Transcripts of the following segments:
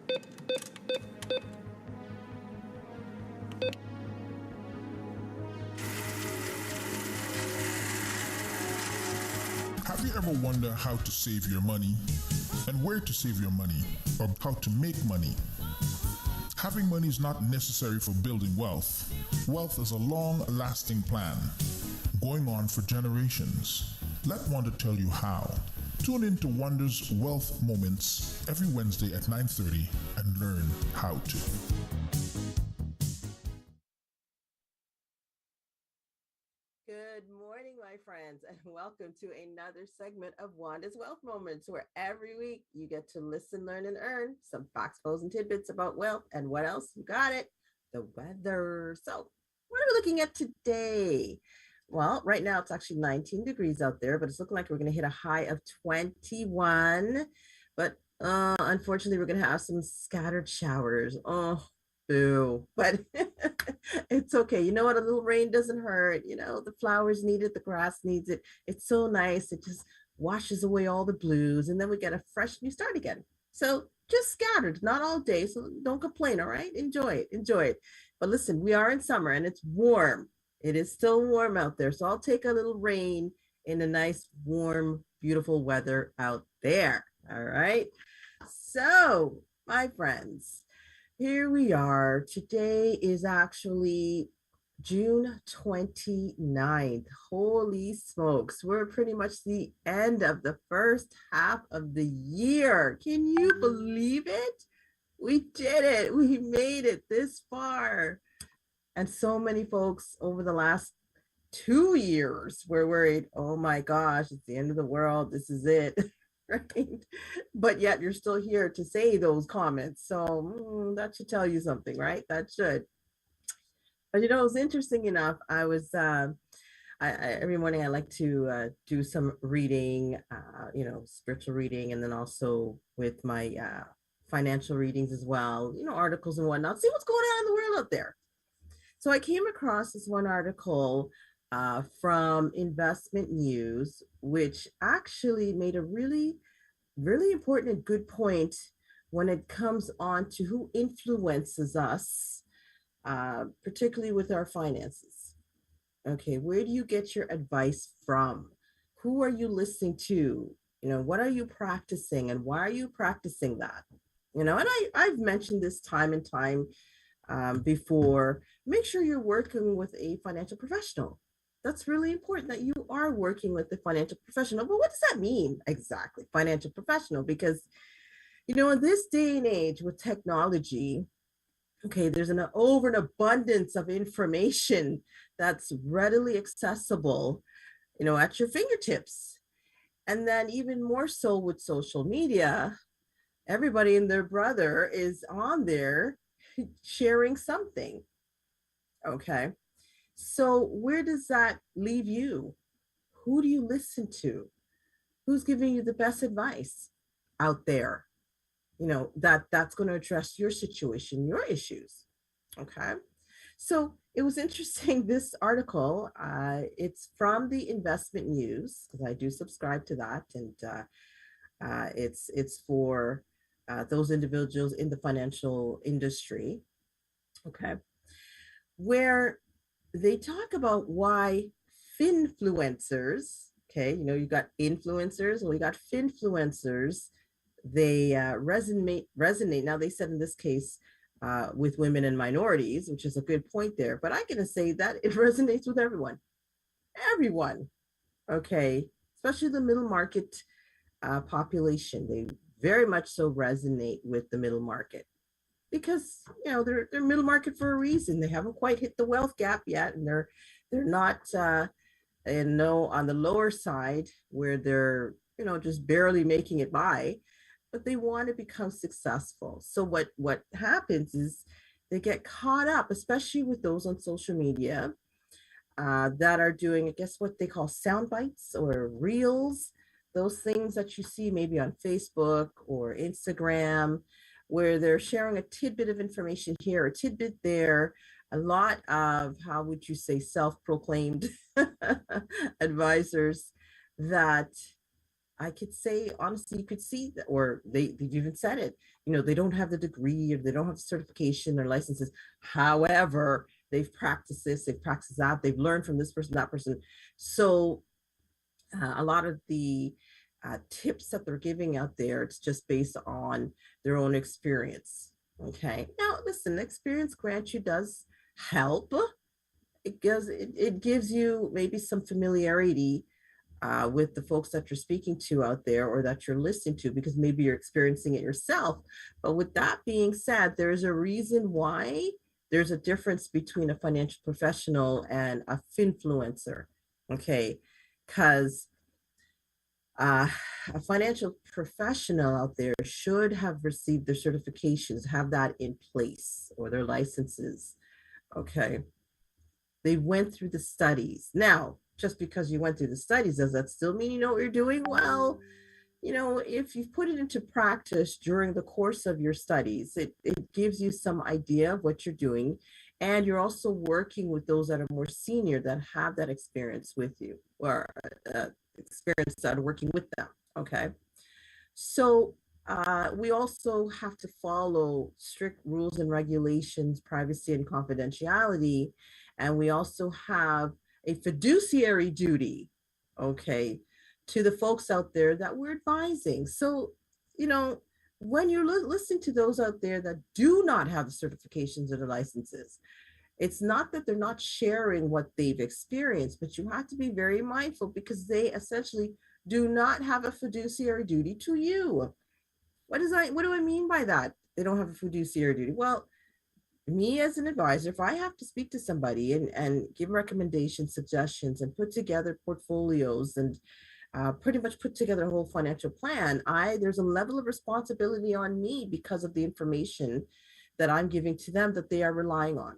Have you ever wondered how to save your money and where to save your money or how to make money? Having money is not necessary for building wealth. Wealth is a long-lasting plan, going on for generations. Let Wanda tell you how. Tune in to Wanda's Wealth Moments every Wednesday at 9:30 and learn how to. Good morning, my friends, and welcome to another segment of Wanda's Wealth Moments, where every week you get to listen, learn, and earn some facts, flows, and tidbits about wealth. And what else? You got it, the weather. So what are we looking at today? Well, right now it's actually 19 degrees out there, but it's looking like we're going to hit a high of 21. But unfortunately, we're going to have some scattered showers. Oh, boo. But it's okay. You know what? A little rain doesn't hurt. You know, the flowers need it, the grass needs it. It's so nice. It just washes away all the blues, and then we get a fresh new start again. So just scattered, not all day. So don't complain. All right. Enjoy it. Enjoy it. But listen, we are in summer and it's warm. It is still warm out there. So I'll take a little rain in the nice, warm, beautiful weather out there. All right. So, my friends, here we are. Today is actually June 29th. Holy smokes. We're pretty much the end of the first half of the year. Can you believe it? We did it. We made it this far. And so many folks over the last 2 years were worried, oh my gosh, it's the end of the world. This is it. Right? But yet you're still here to say those comments. So that should tell you something, right? That should. But it was interesting enough. I was every morning I like to do some reading, spiritual reading, and then also with my financial readings as well, articles and whatnot, see what's going on in the world out there. So I came across this one article from Investment News, which actually made a really, really important and good point when it comes on to who influences us, particularly with our finances. Okay, where do you get your advice from? Who are you listening to? What are you practicing and why are you practicing that? And I've mentioned this time and time before. Make sure you're working with a financial professional. That's really important that you are working with a financial professional. But what does that mean exactly, financial professional? Because, in this day and age with technology, okay, there's an abundance of information that's readily accessible, at your fingertips. And then even more so with social media, everybody and their brother is on there sharing something. Okay. So where does that leave you? Who do you listen to? Who's giving you the best advice out there? That's going to address your situation, your issues. Okay. So it was interesting, this article, it's from the Investment News, because I do subscribe to that. And it's for those individuals in the financial industry. Okay. Where they talk about why finfluencers, okay, you got influencers, well, you got finfluencers, they resonate. Now, they said in this case with women and minorities, which is a good point there, but I'm going to say that it resonates with everyone, okay, especially the middle market population. They very much so resonate with the middle market. Because they're middle market for a reason. They haven't quite hit the wealth gap yet, and they're not on the lower side where they're just barely making it by, but they want to become successful. So what happens is they get caught up, especially with those on social media that are doing, I guess, what they call sound bites or reels, those things that you see maybe on Facebook or Instagram, where they're sharing a tidbit of information here, a tidbit there, a lot of, how would you say, self-proclaimed advisors that I could say honestly, you could see that, or they've even said it. They don't have the degree or they don't have the certification or licenses. However, they've practiced this, they've practiced that, they've learned from this person, that person. So a lot of the tips that they're giving out there, it's just based on their own experience. Okay. Now, listen, experience grant you does help. It gives you maybe some familiarity with the folks that you're speaking to out there or that you're listening to, because maybe you're experiencing it yourself. But with that being said, there's a reason why there's a difference between a financial professional and a finfluencer. Okay. Because a financial professional out there should have received their certifications, have that in place, or their licenses. Okay. They went through the studies. Now, just because you went through the studies, does that still mean you know what you're doing? Well, if you've put it into practice during the course of your studies, it gives you some idea of what you're doing. And you're also working with those that are more senior that have that experience with you, or experience that are working with them. Okay. So we also have to follow strict rules and regulations, privacy and confidentiality. And we also have a fiduciary duty, okay, to the folks out there that we're advising. So, when you're listening to those out there that do not have the certifications or the licenses, it's not that they're not sharing what they've experienced, but you have to be very mindful, because they essentially do not have a fiduciary duty to you. What do I mean by that? They don't have a fiduciary duty. Well, me as an advisor, if I have to speak to somebody and give recommendations, suggestions, and put together portfolios and pretty much put together a whole financial plan, there's a level of responsibility on me because of the information that I'm giving to them that they are relying on.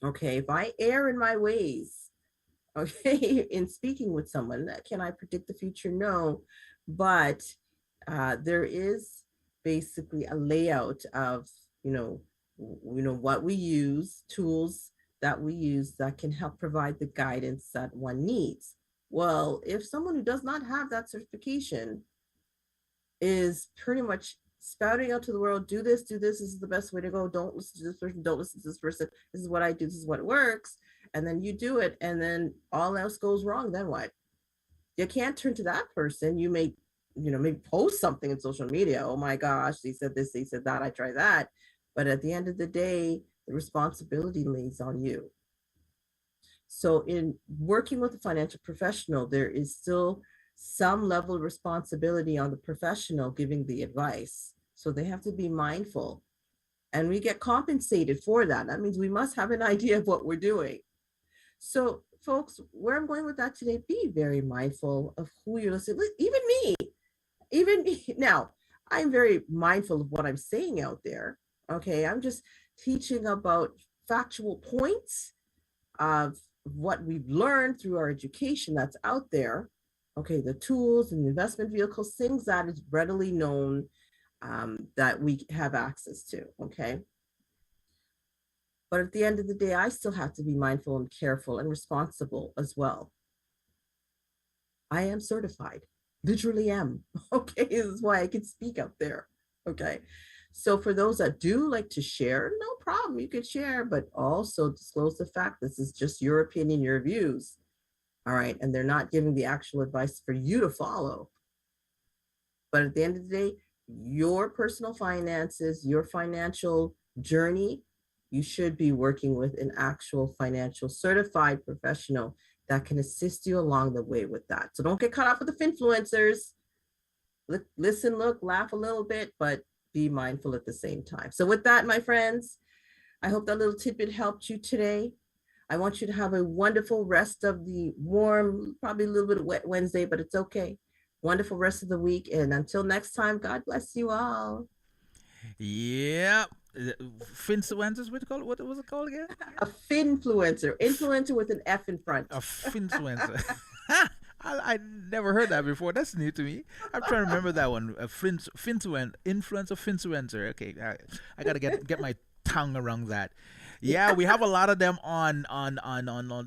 Okay, if I err in my ways, okay, in speaking with someone, can I predict the future? No, but there is basically a layout of what we use, tools that we use that can help provide the guidance that one needs. Well, if someone who does not have that certification is pretty much spouting out to the world, do this, this is the best way to go, don't listen to this person, don't listen to this person, this is what I do, this is what works, and then you do it, and then all else goes wrong, then what? You can't turn to that person. You may maybe post something in social media, oh my gosh, they said this, they said that, I tried that, but at the end of the day, the responsibility lays on you. So in working with a financial professional, there is still some level of responsibility on the professional giving the advice. So they have to be mindful, and we get compensated for that. That means we must have an idea of what we're doing. So folks, where I'm going with that today, be very mindful of who you're listening to. Even me. Now, I'm very mindful of what I'm saying out there. Okay. I'm just teaching about factual points of what we've learned through our education that's out there. Okay. The tools and investment vehicles, things that is readily known, that we have access to. Okay. But at the end of the day, I still have to be mindful and careful and responsible as well. I am certified, literally am. Okay, this is why I can speak out there. Okay, so for those that do like to share, no problem, you can share, but also disclose the fact this is just your opinion, your views. All right, and they're not giving the actual advice for you to follow. But at the end of the day, your personal finances, your financial journey, you should be working with an actual financial certified professional that can assist you along the way with that. So don't get caught up with the influencers. Listen, look, laugh a little bit, but be mindful at the same time. So with that, my friends, I hope that little tidbit helped you today. I want you to have a wonderful rest of the warm, probably a little bit of wet Wednesday, but it's okay. Wonderful rest of the week. And until next time, God bless you all. Yeah. Finfluencers, what was it called again? A finfluencer. Influencer with an F in front. A finfluencer. I never heard that before. That's new to me. I'm trying to remember that one. A influencer, finfluencer. Okay, I got to get my tongue around that. Yeah, we have a lot of them on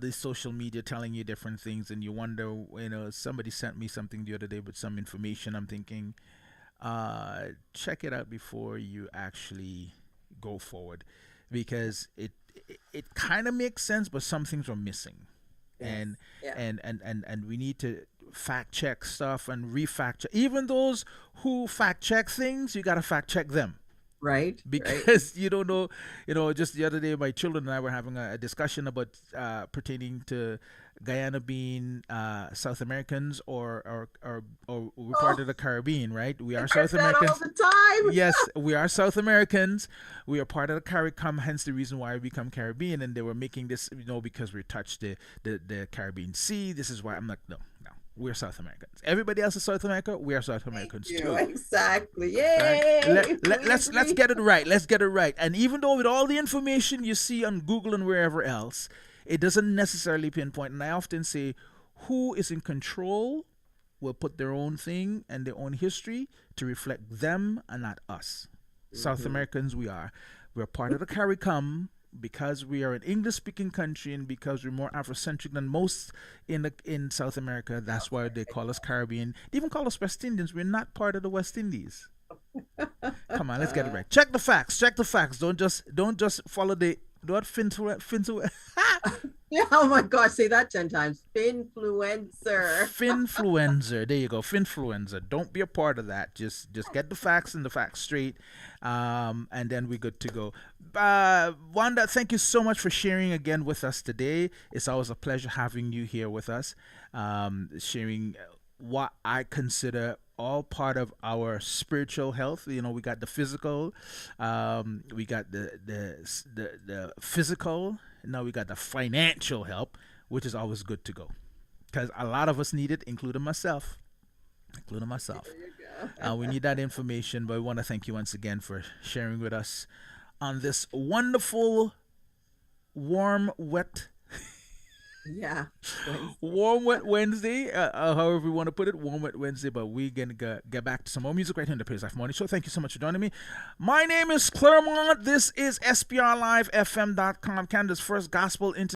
the social media telling you different things, and you wonder, somebody sent me something the other day with some information. I'm thinking, check it out before you actually go forward, because it kind of makes sense, but some things are missing. Yes. And, Yeah. and we need to fact check stuff and refact check. Even those who fact check things, you got to fact check them, Right. because you don't know. Just the other day, my children and I were having a discussion about pertaining to Guyana being South Americans, or we're part of the Caribbean, right? We are South Americans all the time. Yes, we are South Americans. We are part of the CARICOM, hence the reason why we become Caribbean. And they were making this, because we touched the Caribbean Sea. This is why I'm like, no. We're South Americans. Everybody else is South America. We are South Americans too. Exactly. Yay! Right? Let's get it right. Let's get it right. And even though with all the information you see on Google and wherever else, it doesn't necessarily pinpoint. And I often say, who is in control will put their own thing and their own history to reflect them and not us. South Americans, we are. We're part of the CARICOM because we are an English-speaking country, and because we're more Afrocentric than most in South America. That's why they call us Caribbean. They even call us West Indians. We're not part of the West Indies. Come on, let's get it right. Check the facts. Don't just follow the Yeah, oh my gosh, say that 10 times. Finfluencer. Finfluencer. There you go. Finfluencer. Don't be a part of that. Just get the facts and the facts straight, and then we're good to go. Wanda, thank you so much for sharing again with us today. It's always a pleasure having you here with us, sharing what I consider all part of our spiritual health. We got the physical, we got the physical. Now we got the financial help, which is always good to go, because a lot of us need it, including myself. There you go. We need that information, but we want to thank you once again for sharing with us on this wonderful, warm, wet warm, wet Wednesday, however we want to put it, warm, wet Wednesday. But we're going to get back to some more music right here on the Praise Life Morning Show. Thank you so much for joining me. My name is Claremont. This is SPRLiveFM.com, Canada's first gospel